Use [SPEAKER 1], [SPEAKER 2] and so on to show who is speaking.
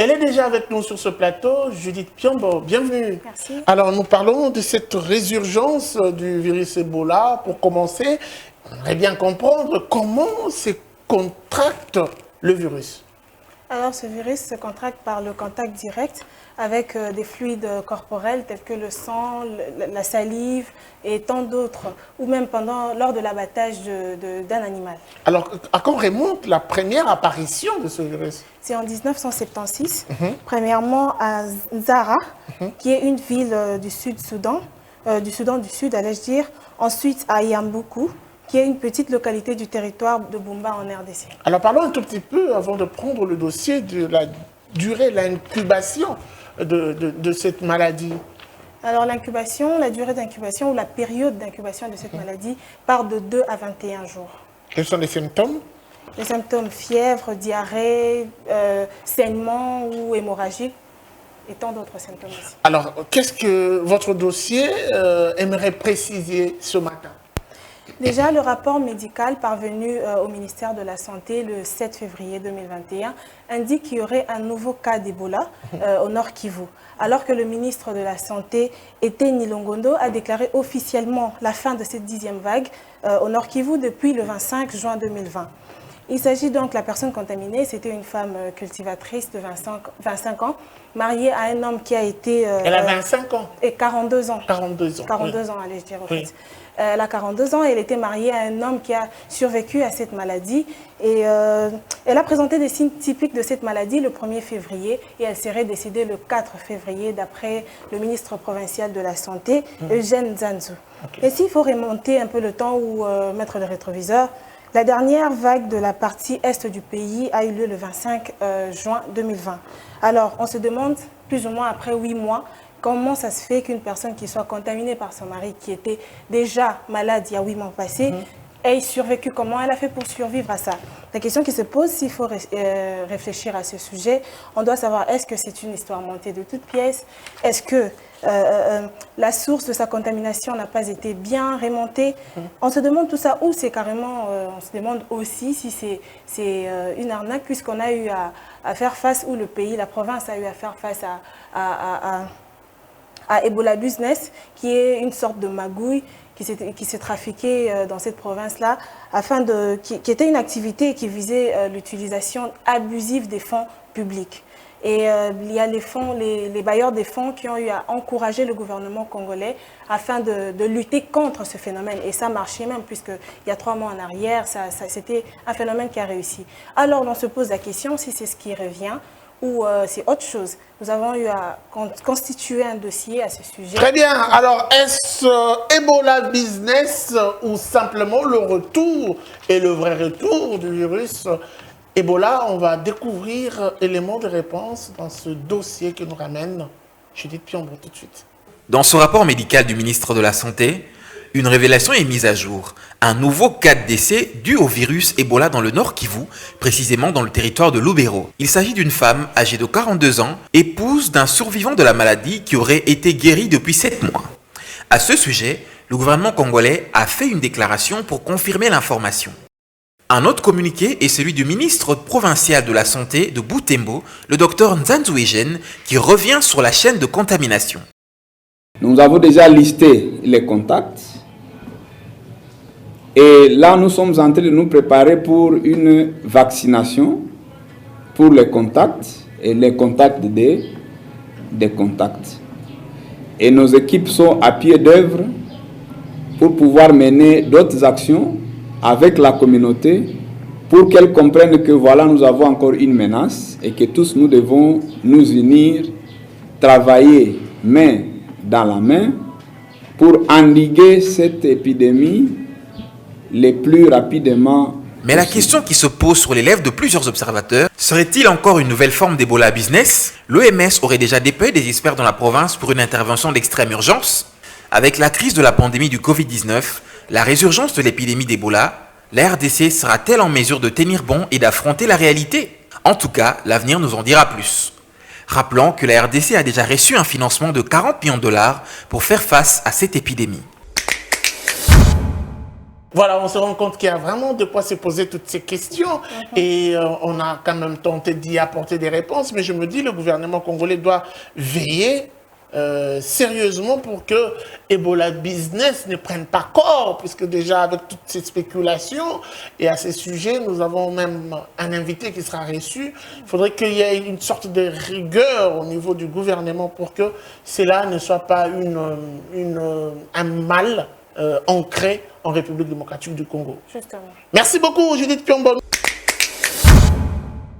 [SPEAKER 1] Elle est déjà avec nous sur ce plateau, Judith Piombo, bienvenue.
[SPEAKER 2] Merci.
[SPEAKER 1] Alors nous parlons de cette résurgence du virus Ebola. Pour commencer, on aimerait bien comprendre comment se contracte le virus.
[SPEAKER 2] Alors ce virus se contracte par le contact direct avec des fluides corporels tels que le sang, la salive et tant d'autres, ou même lors de l'abattage d'un animal.
[SPEAKER 1] Alors à quand remonte la première apparition de ce virus?
[SPEAKER 2] C'est en 1976, premièrement à Nzara, qui est une ville du Soudan du Sud, allais-je dire. Ensuite à Yamboukou, qui est une petite localité du territoire de Bumba en RDC.
[SPEAKER 1] Alors parlons un tout petit peu, avant de prendre le dossier, de la durée, l'incubation de cette maladie.
[SPEAKER 2] Alors la durée d'incubation ou la période d'incubation de cette maladie part de 2 à 21 jours.
[SPEAKER 1] Quels sont les symptômes?
[SPEAKER 2] Les symptômes, fièvre, diarrhée, saignement ou hémorragie et tant d'autres symptômes aussi.
[SPEAKER 1] Alors, qu'est-ce que votre dossier aimerait préciser ce matin?
[SPEAKER 2] Déjà, le rapport médical parvenu au ministère de la Santé le 7 février 2021 indique qu'il y aurait un nouveau cas d'Ebola au Nord Kivu, alors que le ministre de la Santé, Eteni Longondo, a déclaré officiellement la fin de cette 10e vague au Nord Kivu depuis le 25 juin 2020. Il s'agit donc de la personne contaminée, c'était une femme cultivatrice de 25 ans, mariée à un homme qui a été...
[SPEAKER 1] Elle a 25 ans.
[SPEAKER 2] Et 42 ans.
[SPEAKER 1] 42 ans.
[SPEAKER 2] 42 ans, allez-je dire, en
[SPEAKER 1] Oui.
[SPEAKER 2] fait. Elle a 42 ans et elle était mariée à un homme qui a survécu à cette maladie. Et elle a présenté des signes typiques de cette maladie le 1er février et elle serait décédée le 4 février d'après le ministre provincial de la Santé, Eugène Zanzu.
[SPEAKER 1] Okay.
[SPEAKER 2] Et s'il faut remonter un peu le temps ou mettre le rétroviseur, la dernière vague de la partie est du pays a eu lieu le 25 juin 2020. Alors, on se demande, plus ou moins après 8 mois, comment ça se fait qu'une personne qui soit contaminée par son mari, qui était déjà malade il y a 8 mois passés, ait survécu? Comment elle a fait pour survivre à ça? La question qui se pose, s'il faut réfléchir à ce sujet, on doit savoir, est-ce que c'est une histoire montée de toutes pièces? Est-ce que la source de sa contamination n'a pas été bien remontée? On se demande tout ça, ou c'est carrément, on se demande aussi si c'est une arnaque, puisqu'on a eu à faire face, ou le pays, la province a eu à faire face à Ebola Business, qui est une sorte de magouille qui s'est trafiquée dans cette province-là, qui était une activité qui visait l'utilisation abusive des fonds publics. Et il y a les bailleurs des fonds qui ont eu à encourager le gouvernement congolais afin de lutter contre ce phénomène. Et ça marchait même, puisqu'il y a 3 mois en arrière, c'était un phénomène qui a réussi. Alors on se pose la question si c'est ce qui revient ou c'est autre chose. Nous avons eu à constituer un dossier à ce sujet.
[SPEAKER 1] Très bien. Alors, est-ce Ebola Business ou simplement le retour et le vrai retour du virus Ebola? On va découvrir éléments de réponse dans ce dossier que nous ramène Judith Piombo tout de suite.
[SPEAKER 3] Dans ce rapport médical du ministre de la Santé, une révélation est mise à jour. Un nouveau cas de décès dû au virus Ebola dans le Nord Kivu, précisément dans le territoire de Lubero. Il s'agit d'une femme âgée de 42 ans, épouse d'un survivant de la maladie qui aurait été guéri depuis 7 mois. À ce sujet, le gouvernement congolais a fait une déclaration pour confirmer l'information. Un autre communiqué est celui du ministre provincial de la Santé de Butembo, le docteur Nzanzu Eugène, qui revient sur la chaîne de contamination.
[SPEAKER 4] Nous avons déjà listé les contacts. Et là, nous sommes en train de nous préparer pour une vaccination pour les contacts et les contacts des contacts. Et nos équipes sont à pied d'œuvre pour pouvoir mener d'autres actions avec la communauté pour qu'elle comprenne que voilà, nous avons encore une menace et que tous nous devons nous unir, travailler main dans la main pour endiguer cette épidémie le plus rapidement.
[SPEAKER 3] Mais la question qui se pose sur les lèvres de plusieurs observateurs, serait-il encore une nouvelle forme d'Ebola business? L'OMS aurait déjà déployé des experts dans la province pour une intervention d'extrême urgence. Avec la crise de la pandémie du Covid-19, la résurgence de l'épidémie d'Ebola, la RDC sera-t-elle en mesure de tenir bon et d'affronter la réalité? En tout cas, l'avenir nous en dira plus. Rappelons que la RDC a déjà reçu un financement de 40 millions de dollars pour faire face à cette épidémie.
[SPEAKER 1] Voilà, on se rend compte qu'il y a vraiment de quoi se poser toutes ces questions et on a quand même tenté d'y apporter des réponses, mais je me dis le gouvernement congolais doit veiller sérieusement pour que Ebola Business ne prenne pas corps, puisque déjà avec toutes ces spéculations et à ces sujets, nous avons même un invité qui sera reçu. Il faudrait qu'il y ait une sorte de rigueur au niveau du gouvernement pour que cela ne soit pas un mal ancré en République démocratique du Congo.
[SPEAKER 2] Justement.
[SPEAKER 1] Merci beaucoup, Judith Piombo.